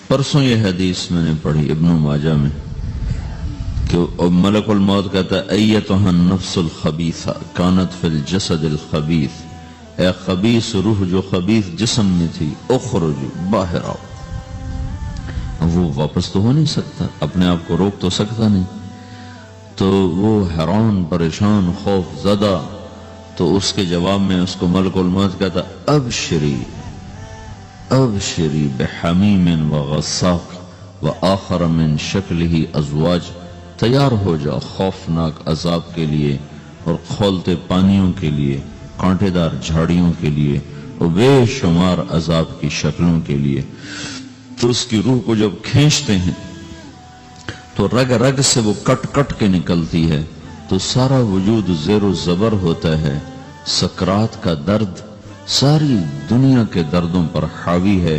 پرسوں یہ حدیث میں نے پڑھی ابن ماجہ میں کہ ملک الموت کہتا ہے ایتها النفس الخبیثہ کانت فی الجسد الخبیث، اے خبیث روح جو خبیث جسم میں تھی، اخرج باہر آؤ۔ وہ واپس تو ہو نہیں سکتا، اپنے آپ کو روک تو سکتا نہیں، تو وہ حیران پریشان خوف زدہ، تو اس کے جواب میں اس کو ملک الموت کہتا ابشری ابشری بحمیم وغساق وآخر من شکلہ ازواج، تیار ہو جا خوفناک عذاب کے لیے اور کھولتے پانیوں کے لیے، کانٹے دار جھاڑیوں کے لیے اور بے شمار عذاب کی شکلوں کے لیے۔ تو اس کی روح کو جب کھینچتے ہیں تو رگ رگ سے وہ کٹ کٹ کے نکلتی ہے، تو سارا وجود زیر و زبر ہوتا ہے، سکرات کا درد ساری دنیا کے دردوں پر حاوی ہے۔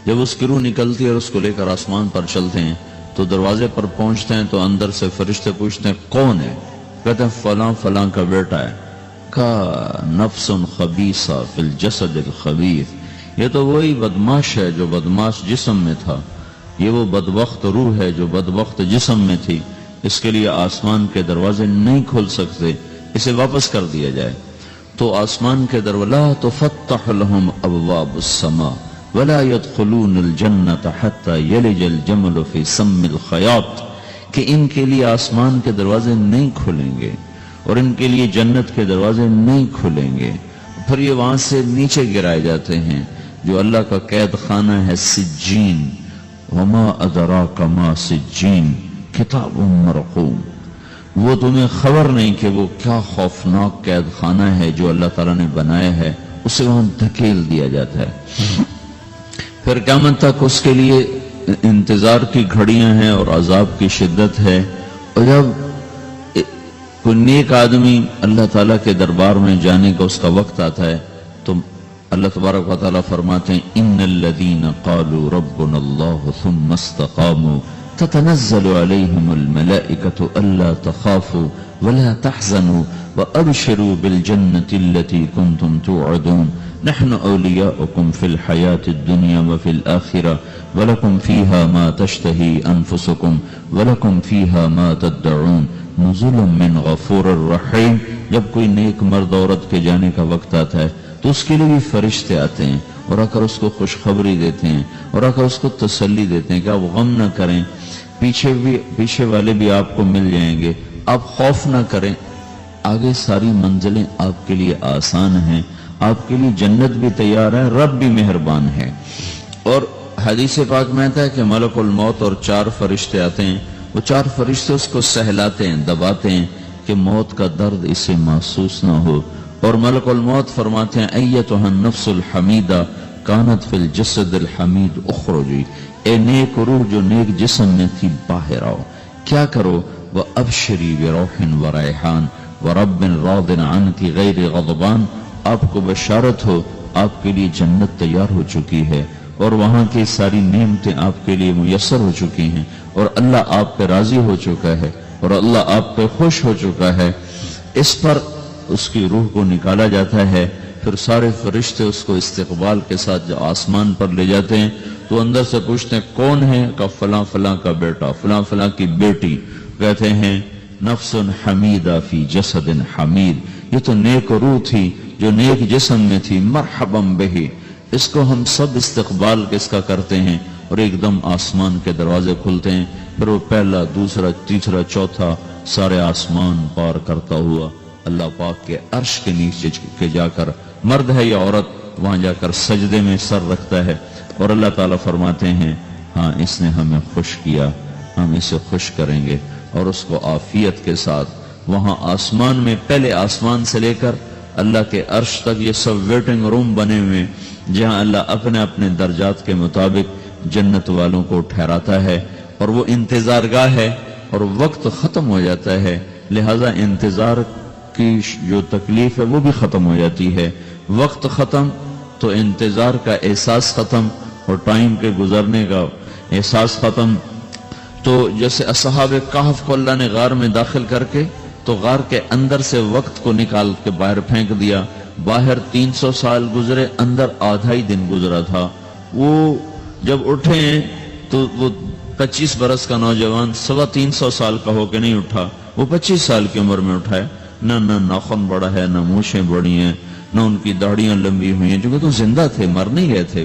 جب اس کی روح نکلتی ہے اور اس کو لے کر آسمان پر چلتے ہیں تو دروازے پر پہنچتے ہیں تو اندر سے فرشتے پوچھتے ہیں کون ہے؟ کہتے ہیں فلاں فلاں کا بیٹا ہے۔ کا نفس خبیثہ فی الجسد الخبیث، یہ تو وہی بدماش ہے جو بدماش جسم میں تھا، یہ وہ بدبخت روح ہے جو بدبخت جسم میں تھی، اس کے لیے آسمان کے دروازے نہیں کھل سکتے، اسے واپس کر دیا جائے۔ تو آسمان کے دروازے لا تفتح لهم ابواب السماء ولا يدخلون الجنة حتى يلج الجمل في سم الخياط، کہ ان کے لیے آسمان کے دروازے نہیں کھلیں گے اور ان کے لیے جنت کے دروازے نہیں کھلیں گے، پھر یہ وہاں سے نیچے گرائے جاتے ہیں جو اللہ کا قید خانہ ہے سجین۔ وما ادراک ما سجین کتاب مرقوم، وہ تمہیں خبر نہیں کہ وہ کیا خوفناک قید خانہ ہے جو اللہ تعالیٰ نے بنایا ہے، اسے وہاں دھکیل دیا جاتا ہے۔ پھر قیامت تک اس کے لیے انتظار کی گھڑیاں ہیں اور عذاب کی شدت ہے۔ اور جب کوئی نیک آدمی اللہ تعالیٰ کے دربار میں جانے کا اس کا وقت آتا ہے تو اللہ تبارک و تعالیٰ فرماتے ہیں ان الذین قالوا ربنا اللہ ثم استقاموا تتنزل علیہم الملائکۃ الا تخافوا ولا تحزنوا وابشروا بالجنة التي كنتم توعدون نحن اولیاؤکم فی الحیاة الدنیا وفی الآخرہ ولکم فیہا ما تشتہی انفسکم ولکم فیہا ما تدعون نزل من غفور الرحیم۔ جب کوئی نیک مرد عورت کے جانے کا وقت آتا ہے تو اس کے لیے بھی فرشتے آتے ہیں اور آ کر اس کو خوشخبری دیتے ہیں اور آ کر اس کو تسلی دیتے ہیں کہ آپ غم نہ کریں، پیچھے والے بھی آپ کو مل جائیں گے، آپ خوف نہ کریں، آگے ساری منزلیں آپ کے لیے آسان ہیں، آپ کے لیے جنت بھی تیار ہے، رب بھی مہربان ہے۔ اور حدیث پاک میں آتا ہے کہ ملک الموت اور 4 فرشتے آتے ہیں، وہ 4 فرشتے اس کو سہلاتے ہیں، دباتے ہیں کہ موت کا درد اسے محسوس نہ ہو، اور ملک الموت فرماتے ہیں ایتها النفس الحمیدہ کانت فی الجسد الحمید اخرجی، اے نیک روح جو نیک جسم میں تھی باہر آؤ۔ کیا کرو؟ وَأَبْشِرِي بِرَوْحٍ وَرَيْحَانٍ وَرَبٍّ رَاضٍ عَنْكِ غَيْرِ غَضْبَانٍ، آپ کو بشارت ہو آپ کے لیے جنت تیار ہو چکی ہے اور وہاں کی ساری نعمتیں آپ کے لیے میسر ہو چکی ہیں اور اللہ آپ پہ راضی ہو چکا ہے اور اللہ آپ پہ خوش ہو چکا ہے۔ اس پر اس کی روح کو نکالا جاتا ہے، پھر سارے فرشتے اس کو استقبال کے ساتھ جو آسمان پر لے جاتے ہیں تو اندر سے پوچھتے ہیں کون ہے؟ کہ فلاں فلاں کا بیٹا، فلاں فلاں کی بیٹی۔ کہتے ہیں نفس حمیدہ فی جسد حمید، یہ تو نیک روح تھی جو نیک جسم میں تھی، مرحبا بہی، اس کو ہم سب استقبال کس کا کرتے ہیں، اور ایک دم آسمان کے دروازے کھلتے ہیں، پھر وہ پہلا دوسرا تیسرا چوتھا سارے آسمان پار کرتا ہوا اللہ پاک کے عرش کے نیچے کے جا کر، مرد ہے یا عورت، وہاں جا کر سجدے میں سر رکھتا ہے اور اللہ تعالیٰ فرماتے ہیں ہاں اس نے ہمیں خوش کیا، ہم اسے خوش کریں گے، اور اس کو عافیت کے ساتھ وہاں آسمان میں، پہلے آسمان سے لے کر اللہ کے عرش تک یہ سب ویٹنگ روم بنے ہوئے جہاں اللہ اپنے اپنے درجات کے مطابق جنت والوں کو ٹھہراتا ہے، اور وہ انتظار گاہ ہے اور وقت ختم ہو جاتا ہے، لہذا انتظار کی جو تکلیف ہے وہ بھی ختم ہو جاتی ہے۔ وقت ختم تو انتظار کا احساس ختم اور ٹائم کے گزرنے کا احساس ختم۔ تو جیسے اصحاب کہف کو اللہ نے غار میں داخل کر کے تو غار کے اندر سے وقت کو نکال کے باہر پھینک دیا، باہر 300 سال گزرے، اندر آدھا ہی دن گزرا تھا۔ وہ جب اٹھے تو وہ 25 برس کا نوجوان 350 سال کا ہو کے نہیں اٹھا، وہ 25 سال کی عمر میں اٹھا ہے، نہ ناخن بڑا ہے، نہ مونچھیں بڑی ہیں، نہ ان کی داڑیاں لمبی ہوئی ہیں، چونکہ تو زندہ تھے، مر نہیں گئے تھے،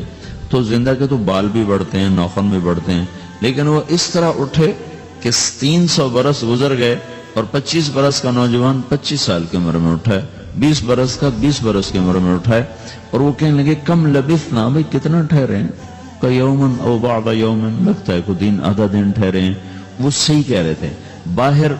تو زندہ کے تو بال بھی بڑھتے ہیں، ناخن بھی بڑھتے ہیں، لیکن وہ اس طرح اٹھے کہ 300 برس گزر گئے اور 25 برس کا نوجوان 25 سال کی عمر میں اٹھا ہے، 20 برس کا 20 برس کی عمر میں اٹھا ہے، اور وہ کہنے لگے کم لبثنا، بھئی کتنا ٹھہرے ہیں، کہ یومن او بعض یومن، لگتا ہے کوئی دن آدھا دن ٹھہرے ہیں۔ وہ صحیح کہہ رہے تھے، باہر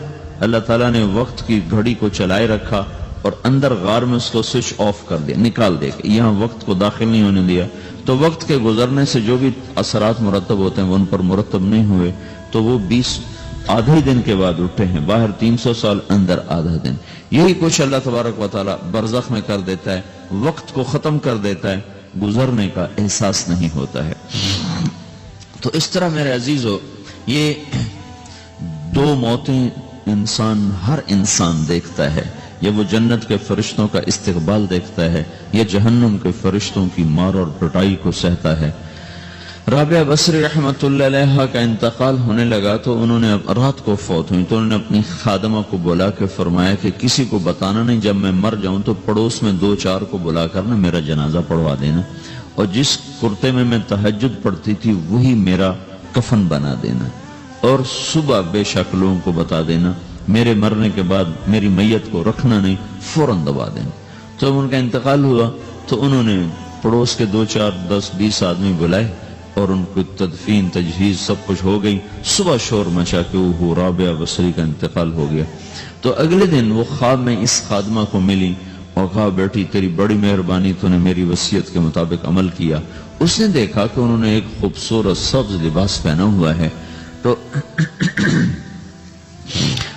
اللہ تعالیٰ نے وقت کی گھڑی کو چلائے رکھا اور اندر غار میں اس کو سوئچ آف کر دیا، نکال دیا، یہاں وقت کو داخل نہیں ہونے دیا، تو وقت کے گزرنے سے جو بھی اثرات مرتب ہوتے ہیں وہ ان پر مرتب نہیں ہوئے، تو وہ 20 آدھے دن کے بعد اٹھے ہیں، باہر 300 سال، اندر آدھا دن۔ یہی کچھ اللہ تبارک و تعالیٰ برزخ میں کر دیتا ہے، وقت کو ختم کر دیتا ہے، گزرنے کا احساس نہیں ہوتا ہے۔ تو اس طرح میرے عزیزو، یہ دو موتیں ہر انسان دیکھتا ہے، یا وہ جنت کے فرشتوں کا استقبال دیکھتا ہے، یا جہنم کے فرشتوں کی مار اور پٹائی کو سہتا ہے۔ رابعہ بصری رحمت اللہ علیہ کا انتقال ہونے لگا تو انہوں نے رات کو فوت ہوئی، تو انہوں نے اپنی خادمہ کو بلا کے فرمایا کہ کسی کو بتانا نہیں، جب میں مر جاؤں تو پڑوس میں 2-4 کو بلا کر میرا جنازہ پڑھوا دینا، اور جس کرتے میں تہجد پڑھتی تھی وہی میرا کفن بنا دینا، اور صبح بے شک لوگوں کو بتا دینا، میرے مرنے کے بعد میری میت کو رکھنا نہیں، فوراً دبا دینا۔ تو جب ان کا انتقال ہوا تو انہوں نے پڑوس کے 2-4-10-20 آدمی بلائے اور ان کو تدفین تجہیز سب کچھ ہو گئی، صبح شور مچا کہ وہ رابعہ بصری کا انتقال ہو گیا۔ تو اگلے دن وہ خواب میں اس خادمہ کو ملی اور کہا بیٹی تیری بڑی مہربانی، تو نے میری وصیت کے مطابق عمل کیا۔ اس نے دیکھا کہ انہوں نے ایک خوبصورت سبز لباس پہنا ہوا ہے، تو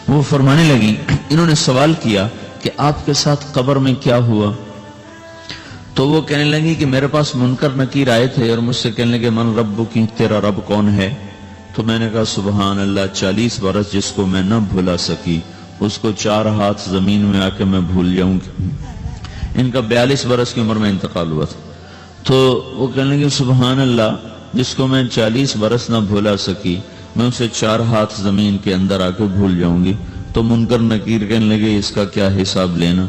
وہ فرمانے لگی، انہوں نے سوال کیا کہ آپ کے ساتھ قبر میں کیا ہوا؟ تو وہ کہنے لگی کہ میرے پاس منکر نکیر آئے تھے اور مجھ سے کہنے لگے من رب کی، تیرا رب کون ہے؟ تو میں نے کہا سبحان اللہ، 40 برس جس کو میں نہ بھولا سکی اس کو 4 ہاتھ زمین میں آ کے میں بھول جاؤں گی۔ ان کا 42 برس کی عمر میں انتقال ہوا تھا۔ تو وہ کہنے لگے سبحان اللہ، جس کو میں 40 برس نہ بھولا سکی میں اسے 4 ہاتھ زمین کے اندر آ کے بھول جاؤں گی۔ تو منکر نکیر کہنے لگے اس کا کیا حساب لینا؟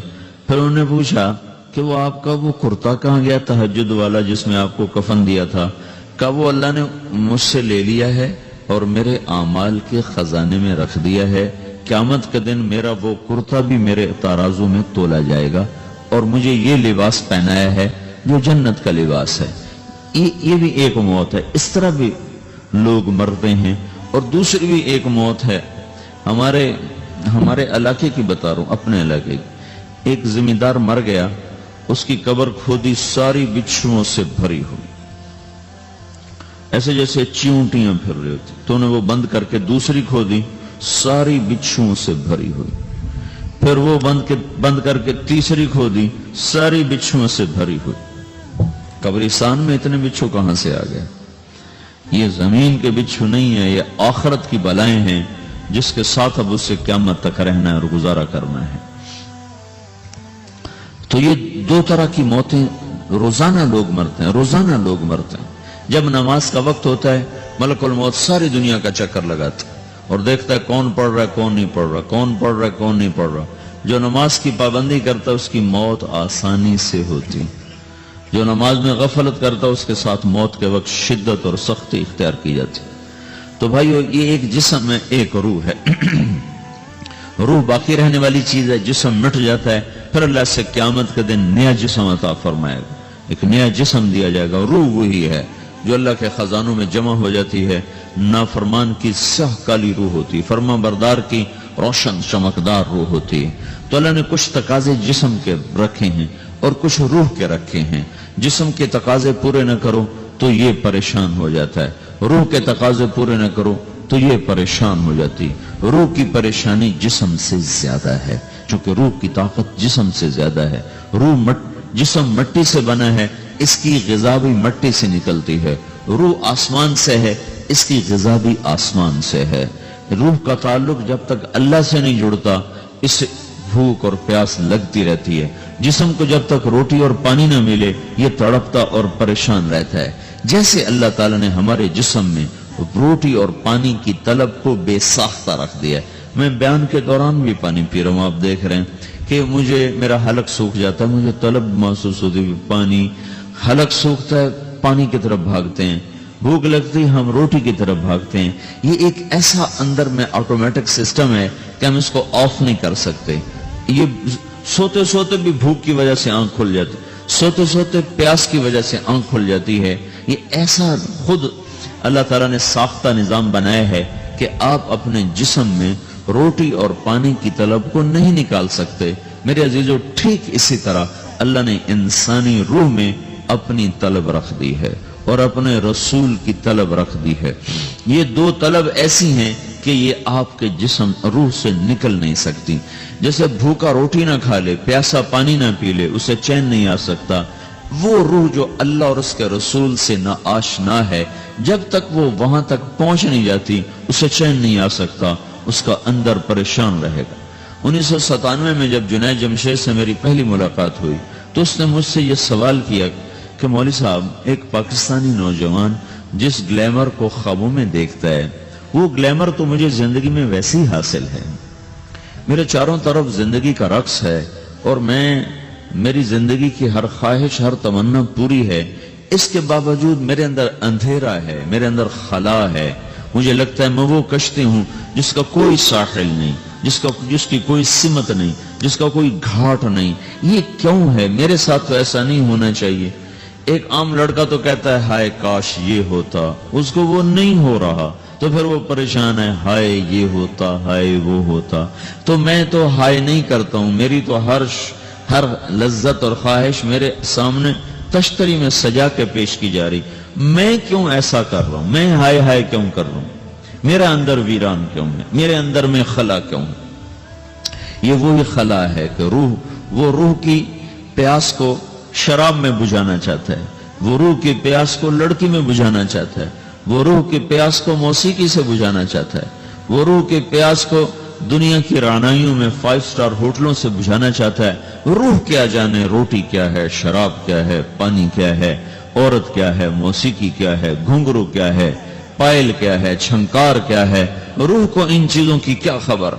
پھر انہوں نے پوچھا کہ وہ آپ کا وہ کرتا کہاں گیا تہجد والا جس میں آپ کو کفن دیا تھا؟ کہا وہ اللہ نے مجھ سے لے لیا ہے اور میرے اعمال کے خزانے میں رکھ دیا ہے، قیامت کے دن میرا وہ کرتا بھی میرے ترازو میں تولا جائے گا، اور مجھے یہ لباس پہنایا ہے جو جنت کا لباس ہے۔ یہ بھی ایک موت ہے، اس طرح بھی لوگ مرتے ہیں۔ اور دوسری بھی ایک موت ہے، ہمارے علاقے کی بتا رہا ہوں، اپنے علاقے کی۔ ایک زمیندار مر گیا، اس کی قبر کھودی، ساری بچھوؤں سے بھری ہوئی، ایسے جیسے چیونٹیاں پھر رہی ہوتی، تو انہیں وہ بند کر کے دوسری کھودی، ساری بچھوؤں سے بھری ہوئی، پھر وہ بند کر کے تیسری کھودی، ساری بچھوؤں سے بھری ہوئی۔ قبرستان میں اتنے بچھو کہاں سے آ گئے؟ یہ زمین کے بچھو نہیں ہے، یہ آخرت کی بلائیں ہیں جس کے ساتھ اب اس سے قیامت تک رہنا ہے اور گزارا کرنا ہے۔ تو یہ 2 طرح کی موتیں روزانہ لوگ مرتے ہیں، روزانہ لوگ مرتے ہیں۔ جب نماز کا وقت ہوتا ہے ملک الموت ساری دنیا کا چکر لگاتا ہے اور دیکھتا ہے کون پڑھ رہا ہے کون نہیں پڑھ رہا، کون پڑھ رہا ہے کون نہیں پڑھ رہا۔ جو نماز کی پابندی کرتا ہے اس کی موت آسانی سے ہوتی، جو نماز میں غفلت کرتا ہے اس کے ساتھ موت کے وقت شدت اور سختی اختیار کی جاتی۔ تو بھائیو، یہ ایک جسم ہے، ایک روح ہے۔ روح باقی رہنے والی چیز ہے، جسم مٹ جاتا ہے، پھر اللہ سے قیامت کے دن نیا جسم عطا فرمائے گا، ایک نیا جسم دیا جائے گا۔ روح وہی ہے جو اللہ کے خزانوں میں جمع ہو جاتی ہے۔ نافرمان کی سیاہ کالی روح ہوتی، فرما بردار کی روشن چمکدار روح ہوتی ہے۔ تو اللہ نے کچھ تقاضے جسم کے رکھے ہیں اور کچھ روح کے رکھے ہیں۔ جسم کے تقاضے پورے نہ کرو تو یہ پریشان ہو جاتا ہے، روح کے تقاضے پورے نہ کرو تو یہ پریشان ہو جاتی۔ روح کی پریشانی جسم سے زیادہ ہے، چونکہ روح کی طاقت جسم سے زیادہ ہے۔ جسم مٹی سے بنا ہے، اس کی غذا بھی مٹی سے نکلتی ہے۔ روح آسمان سے ہے، اس کی غذا بھی آسمان سے ہے۔ روح کا تعلق جب تک اللہ سے نہیں جڑتا اس بھوک اور پیاس لگتی رہتی ہے۔ جسم کو جب تک روٹی اور پانی نہ ملے یہ تڑپتا اور پریشان رہتا ہے۔ جیسے اللہ تعالیٰ نے ہمارے جسم میں روٹی اور پانی کی طلب کو بے ساختہ رکھ دیا ہے۔ میں بیان کے دوران بھی پانی پی رہا ہوں، آپ دیکھ رہے ہیں کہ مجھے میرا حلق سوکھ جاتا ہے، مجھے طلب محسوس ہوتی ہے پانی، حلق سوکھتا ہے پانی کی طرف بھاگتے ہیں، بھوک لگتی ہم روٹی کی طرف بھاگتے ہیں۔ یہ ایک ایسا اندر میں آٹومیٹک سسٹم ہے کہ ہم اس کو آف نہیں کر سکتے۔ یہ سوتے سوتے بھی بھوک کی وجہ سے آنکھ کھل جاتی، سوتے سوتے پیاس کی وجہ سے آنکھ کھل جاتی ہے۔ یہ ایسا خود اللہ تعالیٰ نے ساختہ نظام بنایا ہے کہ آپ اپنے جسم میں روٹی اور پانی کی طلب کو نہیں نکال سکتے۔ میرے عزیزو، ٹھیک اسی طرح اللہ نے انسانی روح میں اپنی طلب رکھ دی ہے اور اپنے رسول کی طلب رکھ دی ہے۔ یہ دو طلب ایسی ہیں کہ یہ آپ کے جسم روح سے نکل نہیں سکتی۔ جیسے بھوکا روٹی نہ کھا لے، پیاسا پانی نہ پی لے، اسے چین نہیں آ سکتا۔ وہ روح جو اللہ اور اس کے رسول سے نہ آشنا ہے، جب تک وہ وہاں تک پہنچ نہیں جاتی اسے چین نہیں آ سکتا، اس کا اندر پریشان رہے گا۔ 1997 میں جب جنید جمشید سے میری پہلی ملاقات ہوئی تو اس نے مجھ سے یہ سوال کیا کہ مولوی صاحب، ایک پاکستانی نوجوان جس گلیمر کو خوابوں میں دیکھتا ہے، وہ گلیمر تو مجھے زندگی میں ویسے ہی حاصل ہے، میرے چاروں طرف زندگی کا رقص ہے اور میری زندگی کی ہر خواہش، ہر تمنا پوری ہے، اس کے باوجود میرے اندر اندھیرا ہے، میرے اندر خلا ہے۔ مجھے لگتا ہے میں وہ کشتی ہوں جس کا کوئی ساحل نہیں، جس کی کوئی سمت نہیں، جس کا کوئی گھاٹ نہیں۔ یہ کیوں ہے؟ میرے ساتھ تو ایسا نہیں ہونا چاہیے۔ ایک عام لڑکا تو کہتا ہے ہائے کاش یہ ہوتا، اس کو وہ نہیں ہو رہا تو پھر وہ پریشان ہے، ہائے یہ ہوتا، ہائے وہ ہوتا۔ تو میں تو ہائے نہیں کرتا ہوں، میری تو ہر لذت اور خواہش میرے سامنے تشتری میں سجا کے پیش کی جا رہی۔ میں کیوں ایسا کر رہا ہوں؟ میں ہائے ہائے کیوں کر رہا ہوں؟ میرا اندر ویران کیوں ہے؟ میرے اندر میں خلا کیوں ہے؟ یہ وہی خلا ہے کہ وہ روح کی پیاس کو شراب میں بجھانا چاہتا ہے، وہ روح کی پیاس کو لڑکی میں بجھانا چاہتا ہے، وہ روح کی پیاس کو موسیقی سے بجھانا چاہتا ہے، وہ روح کی پیاس کو دنیا کی رعنائیوں میں 5 سٹار ہوٹلوں سے بجھانا چاہتا ہے۔ روح کیا جانے روٹی کیا ہے، شراب کیا ہے، پانی کیا ہے، عورت کیا ہے، موسیقی کیا ہے، گھنگرو کیا ہے، پائل کیا ہے، چھنکار کیا ہے، روح کو ان چیزوں کی کیا خبر؟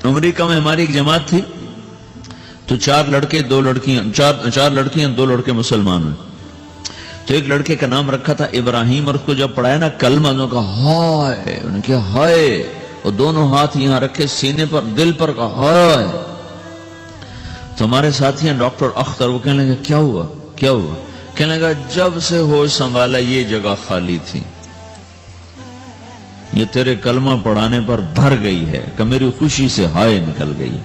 امریکہ میں ہماری ایک جماعت تھی تو 4 لڑکے 2 لڑکیاں، 4 لڑکیاں 2 لڑکے مسلمان ہوئے۔ تو ایک لڑکے کا نام رکھا تھا ابراہیم، اور اس کو جب پڑھایا نا کلمہ، انہوں نے کہا ہائے، انہوں نے کہا ہائے، اور دونوں ہاتھ یہاں رکھے سینے پر، دل پر، کہا ہائے۔ تو ہمارے ساتھی ہیں ڈاکٹر اختر، وہ کہنے لگا کیا ہوا کیا ہوا؟ کہنے لگا جب سے ہوش سنبھالا یہ جگہ خالی تھی، یہ تیرے کلمہ پڑھانے پر بھر گئی ہے کہ میری خوشی سے ہائے نکل گئی۔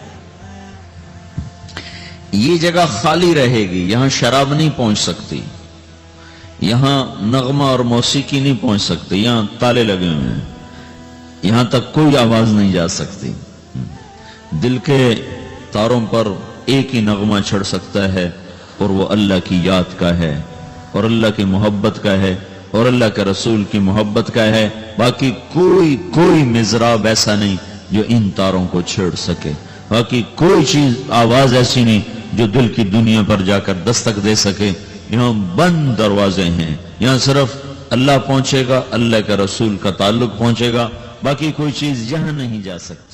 یہ جگہ خالی رہے گی، یہاں شراب نہیں پہنچ سکتی، یہاں نغمہ اور موسیقی نہیں پہنچ سکتی، یہاں تالے لگے ہوئے ہیں، یہاں تک کوئی آواز نہیں جا سکتی۔ دل کے تاروں پر ایک ہی نغمہ چڑھ سکتا ہے اور وہ اللہ کی یاد کا ہے اور اللہ کی محبت کا ہے اور اللہ کے رسول کی محبت کا ہے۔ باقی کوئی مزراب ایسا نہیں جو ان تاروں کو چھیڑ سکے، باقی کوئی چیز آواز ایسی نہیں جو دل کی دنیا پر جا کر دستک دے سکے۔ یہاں بند دروازے ہیں، یہاں صرف اللہ پہنچے گا، اللہ کے رسول کا تعلق پہنچے گا، باقی کوئی چیز یہاں نہیں جا سکتی۔